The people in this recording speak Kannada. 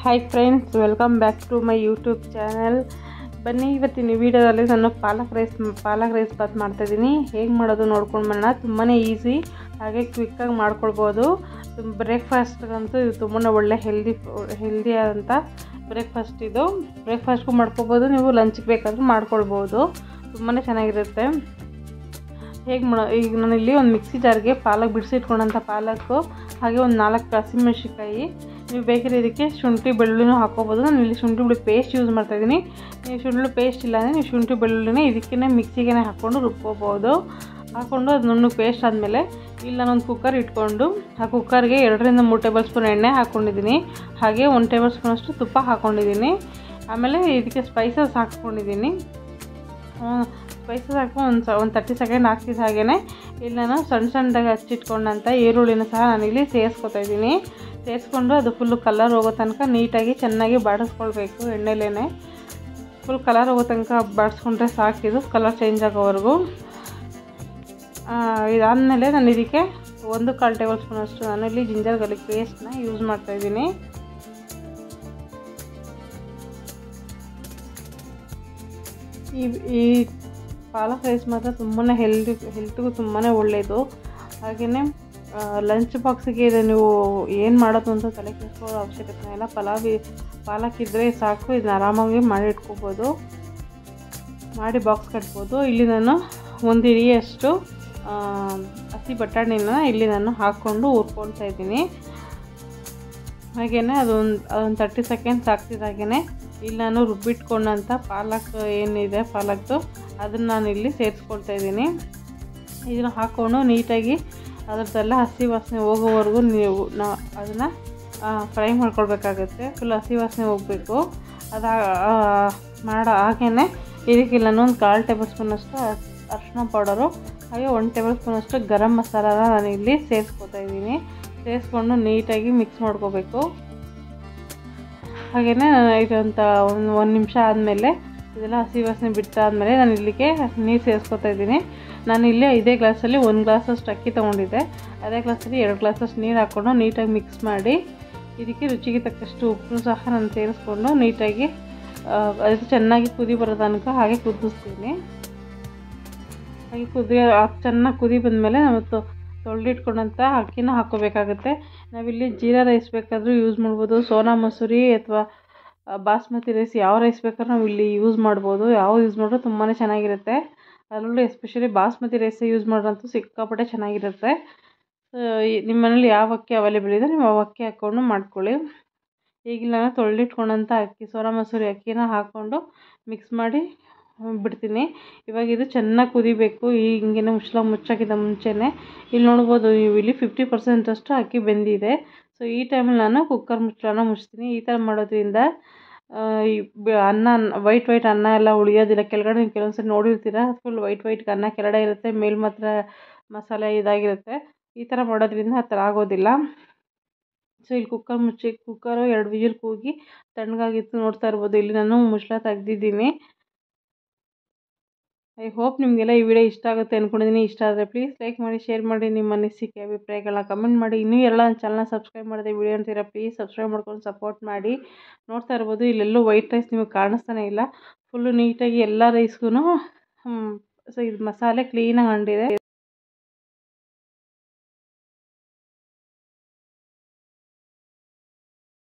Hi friends, welcome back to my YouTube channel. ಬನ್ನಿ, ಇವತ್ತಿನ ವಿಡಿಯೋದಲ್ಲಿ ನಾನು ಪಾಲಕ್ ರೈಸ್ ಬಾತ್ ಮಾಡ್ತಾಯಿದ್ದೀನಿ. ಹೇಗೆ ಮಾಡೋದು ನೋಡ್ಕೊಂಡು ಬರೋಣ. ತುಂಬಾ ಈಸಿ, ಹಾಗೆ ಕ್ವಿಕ್ಕಾಗಿ ಮಾಡ್ಕೊಳ್ಬೋದು. ಬ್ರೇಕ್ಫಾಸ್ಟ್ಗಂತೂ ಇದು ತುಂಬಾ ಒಳ್ಳೆ ಹೆಲ್ದಿ ಆದಂಥ ಬ್ರೇಕ್ಫಾಸ್ಟ್. ಇದು ಬ್ರೇಕ್ಫಾಸ್ಟ್ಗೂ ಮಾಡ್ಕೊಬೋದು, ನೀವು ಲಂಚ್ಗೆ ಬೇಕಾದರೂ ಮಾಡ್ಕೊಳ್ಬೋದು. ತುಂಬಾ ಚೆನ್ನಾಗಿರುತ್ತೆ. ಈಗ ನಾನಿಲ್ಲಿ ಒಂದು ಮಿಕ್ಸಿ ಜಾರ್ಗೆ ಬಿಡಿಸಿಟ್ಕೊಂಡಂಥ ಪಾಲಕ್ಕು, ಹಾಗೆ ಒಂದು 4 ಹಸಿಮೆಣಸಿನ್ಕಾಯಿ, ನೀವು ಬೇಕಿದ್ರೆ ಇದಕ್ಕೆ ಶುಂಠಿ ಬೆಳ್ಳುಳ್ಳಿನೂ ಹಾಕ್ಕೋಬೋದು. ನಾನು ಇಲ್ಲಿ ಶುಂಠಿ ಬೆಳ್ಳುಳ್ಳಿ ಪೇಸ್ಟ್ ಯೂಸ್ ಮಾಡ್ತಾಯಿದ್ದೀನಿ. ನೀವು ಶುಂಠಿ ಪೇಸ್ಟ್ ಇಲ್ಲ ಅಂದರೆ ನೀವು ಶುಂಠಿ ಬೆಳ್ಳುಳ್ಳಿನೇ ಇದಕ್ಕೇ ಮಿಕ್ಸಿಗೆ ಹಾಕ್ಕೊಂಡು ರುಬ್ಕೋಬೋದು. ಹಾಕ್ಕೊಂಡು ಅದು ನುಣ್ಣಗೆ ಪೇಸ್ಟ್ ಆದಮೇಲೆ ಇಲ್ಲಿ ನಾನೊಂದು ಕುಕ್ಕರ್ ಇಟ್ಕೊಂಡು ಆ ಕುಕ್ಕರ್ಗೆ 2 ರಿಂದ 3 ಟೇಬಲ್ ಸ್ಪೂನ್ ಎಣ್ಣೆ ಹಾಕ್ಕೊಂಡಿದ್ದೀನಿ. ಹಾಗೆ 1 ಟೇಬಲ್ ಸ್ಪೂನಷ್ಟು ತುಪ್ಪ ಹಾಕ್ಕೊಂಡಿದ್ದೀನಿ. ಆಮೇಲೆ ಇದಕ್ಕೆ ಸ್ಪೈಸಸ್ ಹಾಕ್ಕೊಂಡಿದ್ದೀನಿ. ಸ್ಪೈಸಸ್ ಹಾಕಿ ಒಂದು 30 ಸೆಕೆಂಡ್ ಹಾಕ್ತಿದ್ದ ಹಾಗೆಯೇ ಇಲ್ಲಿ ನಾನು ಸಣ್ಣದಾಗಿ ಹಚ್ಚಿಟ್ಕೊಂಡಂಥ ಈರುಳ್ಳಿನ ಸಹ ನಾನಿಲ್ಲಿ ಸೇರಿಸ್ಕೊತಾಯಿದ್ದೀನಿ. ಸೇರಿಸ್ಕೊಂಡು ಅದು ಫುಲ್ಲು ಕಲರ್ ಹೋಗೋ ತನಕ ನೀಟಾಗಿ ಚೆನ್ನಾಗಿ ಬಾಡಿಸ್ಕೊಳ್ಬೇಕು. ಎಣ್ಣೆಲೇ ಫುಲ್ ಕಲರ್ ಹೋಗೋ ತನಕ ಬಾಡಿಸ್ಕೊಂಡ್ರೆ ಸಾಕಿದು, ಕಲರ್ ಚೇಂಜ್ ಆಗೋವರೆಗೂ. ಇದಾದಮೇಲೆ ನಾನು ಇದಕ್ಕೆ 1/4 ಟೇಬಲ್ ಸ್ಪೂನಷ್ಟು ನಾನಿಲ್ಲಿ ಜಿಂಜರ್ ಗಾರ್ಲಿಕ್ ಪೇಸ್ಟ್ನ ಯೂಸ್ ಮಾಡ್ತಾಯಿದ್ದೀನಿ. ಈ ಪಾಲಕ್ ರೈಸ್ ಮಾತ್ರ ತುಂಬಾ ಹೆಲ್ತ್ಗೂ ತುಂಬಾ ಒಳ್ಳೆಯದು. ಹಾಗೆಯೇ ಲಂಚ್ ಬಾಕ್ಸಿಗೆ ಇದು ನೀವು ಏನು ಮಾಡೋದು ಅಂತ ತಲೆ ಕೆಡಿಸ್ಕೊಳ್ಳೋ ಅವಶ್ಯಕತೆ ಇಲ್ಲ. ಪಾಲಕ್ ಇದ್ದರೆ ಸಾಕು, ಇದನ್ನ ಆರಾಮಾಗಿ ಮಾಡಿ ಇಟ್ಕೋಬೋದು, ಮಾಡಿ ಬಾಕ್ಸ್ ಕಟ್ಬೋದು. ಇಲ್ಲಿ ನಾನು 1 ಹಿಡಿಯಷ್ಟು ಹಸಿ ಬಟಾಣಿನ ಇಲ್ಲಿ ನಾನು ಹಾಕ್ಕೊಂಡು ಹುರ್ಕೊಳ್ತಾ ಇದ್ದೀನಿ. ಹಾಗೆಯೇ ಅದೊಂದು 30 ಸೆಕೆಂಡ್ಸ್ ಆಗ್ತಿದ್ದಾಗೇ ಇಲ್ಲಿ ನಾನು ರುಬ್ಬಿಟ್ಕೊಂಡಂಥ ಪಾಲಕ್ ಏನಿದೆ ಪಾಲಕ್ದು ಅದನ್ನು ನಾನು ಇಲ್ಲಿ ಸೇರಿಸ್ಕೊಳ್ತಾ ಇದ್ದೀನಿ. ಇದನ್ನು ಹಾಕ್ಕೊಂಡು ನೀಟಾಗಿ ಅದರದ್ದೆಲ್ಲ ಹಸಿ ವಾಸನೆ ಹೋಗೋವರೆಗೂ ಅದನ್ನು ಫ್ರೈ ಮಾಡ್ಕೊಳ್ಬೇಕಾಗತ್ತೆ. ಫುಲ್ ಹಸಿ ವಾಸನೆ ಹೋಗಬೇಕು. ಅದು ಹಾಗೆಯೇ ಇದಕ್ಕೆ ನಾನು ಒಂದು 1/4 ಟೇಬಲ್ ಸ್ಪೂನಷ್ಟು ಅರಿಶಿನ ಪೌಡರು, ಹಾಗೆ 1 ಟೇಬಲ್ ಸ್ಪೂನಷ್ಟು ಗರಂ ಮಸಾಲಾನ ನಾನು ಇಲ್ಲಿ ಸೇರಿಸ್ಕೊತಾ ಇದ್ದೀನಿ. ಸೇರಿಸ್ಕೊಂಡು ನೀಟಾಗಿ ಮಿಕ್ಸ್ ಮಾಡ್ಕೋಬೇಕು. ಹಾಗೆಯೇ ಇದೊಂದು 1 ನಿಮಿಷ ಆದಮೇಲೆ ಇದೆಲ್ಲ ಹಸಿ ವಾಸನೆ ಬಿಟ್ಟಾದಮೇಲೆ ನಾನು ಇಲ್ಲಿಗೆ ನೀರು ಸೇರಿಸ್ಕೊತಾ ಇದ್ದೀನಿ. ನಾನು ಇಲ್ಲಿ ಇದೇ ಗ್ಲಾಸಲ್ಲಿ 1 ಗ್ಲಾಸಷ್ಟು ಅಕ್ಕಿ ತೊಗೊಂಡಿದ್ದೆ. ಅದೇ ಗ್ಲಾಸಲ್ಲಿ 2 ಗ್ಲಾಸಷ್ಟು ನೀರು ಹಾಕ್ಕೊಂಡು ನೀಟಾಗಿ ಮಿಕ್ಸ್ ಮಾಡಿ ಇದಕ್ಕೆ ರುಚಿಗೆ ತಕ್ಕಷ್ಟು ಉಪ್ಪು ಸಹ ನಾನು ಸೇರಿಸ್ಕೊಂಡು ನೀಟಾಗಿ ಅದು ಚೆನ್ನಾಗಿ ಕುದಿ ಬರೋ ತನಕ ಹಾಗೆ ಕುದಿಸ್ತೀನಿ. ಹಾಗೆ ಚೆನ್ನಾಗಿ ಕುದಿ ಬಂದಮೇಲೆ ನಾವು ತೊಳೆದಿಟ್ಕೊಂಡಂಥ ಅಕ್ಕಿನ ಹಾಕ್ಕೋಬೇಕಾಗುತ್ತೆ. ನಾವಿಲ್ಲಿ ಜೀರಾ ರೈಸ್ ಬೇಕಾದರೂ ಯೂಸ್ ಮಾಡ್ಬೋದು, ಸೋನಾ ಮಸೂರಿ ಅಥವಾ ಬಾಸ್ಮತಿ ರೈಸ್, ಯಾವ ರೈಸ್ ಬೇಕಾದ್ರೂ ನಾವು ಇಲ್ಲಿ ಯೂಸ್ ಮಾಡ್ಬೋದು. ಯಾವ ಯೂಸ್ ಮಾಡಿದ್ರೂ ತುಂಬಾ ಚೆನ್ನಾಗಿರುತ್ತೆ. ಅದರಲ್ಲೂ ಎಸ್ಪೆಷಲಿ ಬಾಸ್ಮತಿ ರೈಸ್ ಯೂಸ್ ಮಾಡೋಂತೂ ಸಿಕ್ಕಾಪಟ್ಟೆ ಚೆನ್ನಾಗಿರುತ್ತೆ. ನಿಮ್ಮ ಮನೇಲಿ ಯಾವ ಅಕ್ಕಿ ಅವೈಲೇಬಲ್ ಇದೆ ನೀವು ಆ ಅಕ್ಕಿ ಹಾಕ್ಕೊಂಡು ಮಾಡ್ಕೊಳ್ಳಿ. ಈಗಿಲ್ಲ ನಾನು ತೊಳೆದಿಟ್ಕೊಂಡಂಥ ಅಕ್ಕಿ, ಸೋನಾ ಮಸೂರಿ ಅಕ್ಕಿನ ಹಾಕ್ಕೊಂಡು ಮಿಕ್ಸ್ ಮಾಡಿ ಬಿಡ್ತೀನಿ. ಇವಾಗ ಇದು ಚೆನ್ನಾಗಿ ಕುದಿಬೇಕು. ಹಿಂಗೆ ಮುಚ್ಚಾಕಿದ ಮುಂಚೆನೇ ಇಲ್ಲಿ ನೋಡ್ಬೋದು, ನೀವು ಇಲ್ಲಿ 50% ಅಷ್ಟು ಅಕ್ಕಿ ಬೆಂದಿದೆ. ಸೊ ಈ ಟೈಮಲ್ಲಿ ನಾನು ಕುಕ್ಕರ್ ಮುಚ್ಚಳನ ಮುಚ್ತೀನಿ. ಈ ಥರ ಮಾಡೋದ್ರಿಂದ ಅನ್ನ ವೈಟ್ ಅನ್ನ ಎಲ್ಲ ಉಳಿಯೋದಿಲ್ಲ. ಕೆಳಗಡೆ ನೀವು ಕೆಲವೊಂದ್ಸರಿ ನೋಡಿರ್ತೀರ, ಫುಲ್ ವೈಟ್ ಅನ್ನ ಕೆಳಗಡೆ ಇರುತ್ತೆ, ಮೇಲೆ ಮಾತ್ರ ಮಸಾಲೆ ಇದಾಗಿರುತ್ತೆ. ಈ ಥರ ಮಾಡೋದ್ರಿಂದ ಆ ಥರ ಆಗೋದಿಲ್ಲ. ಸೊ ಇಲ್ಲಿ ಕುಕ್ಕರು 2 ವಿಜಿಲ್ ಕೂಗಿ ತಣ್ಣಗಾಗಿತ್ತು, ನೋಡ್ತಾ ಇರ್ಬೋದು. ಇಲ್ಲಿ ನಾನು ಮುಚ್ಚಳ ತೆಗ್ದಿದ್ದೀನಿ. ಐ ಹೋಪ್ ನಿಮಗೆಲ್ಲ ಈ ವಿಡಿಯೋ ಇಷ್ಟ ಆಗುತ್ತೆ ಅಂದ್ಕೊಂಡಿದ್ದೀನಿ. ಇಷ್ಟ ಆದರೆ ಪ್ಲೀಸ್ ಲೈಕ್ ಮಾಡಿ, ಶೇರ್ ಮಾಡಿ, ನಿಮ್ಮ ಅನಿಸಿಕೆ ಅಭಿಪ್ರಾಯಗಳನ್ನ ಕಮೆಂಟ್ ಮಾಡಿ. ಇನ್ನೂ ನನ್ನ ಚಾನಲ್ನ ಸಬ್ಸ್ಕ್ರೈಬ್ ಮಾಡಿದೆ ವಿಡಿಯೋ ಅಂತೀರಾ, ಪ್ಲೀಸ್ ಸಬ್ಸ್ಕ್ರೈಬ್ ಮಾಡ್ಕೊಂಡು ಸಪೋರ್ಟ್ ಮಾಡಿ. ನೋಡ್ತಾ ಇರ್ಬೋದು, ಇಲ್ಲೆಲ್ಲೂ ವೈಟ್ ರೈಸ್ ನಿಮಗೆ ಕಾಣಿಸ್ತಾನೆ ಇಲ್ಲ. ಫುಲ್ಲು ನೀಟಾಗಿ ಎಲ್ಲ ರೈಸ್ಗೂ ಸೊ ಇದು ಮಸಾಲೆ ಕ್ಲೀನಾಗಿ ಅಂಟಿದೆ.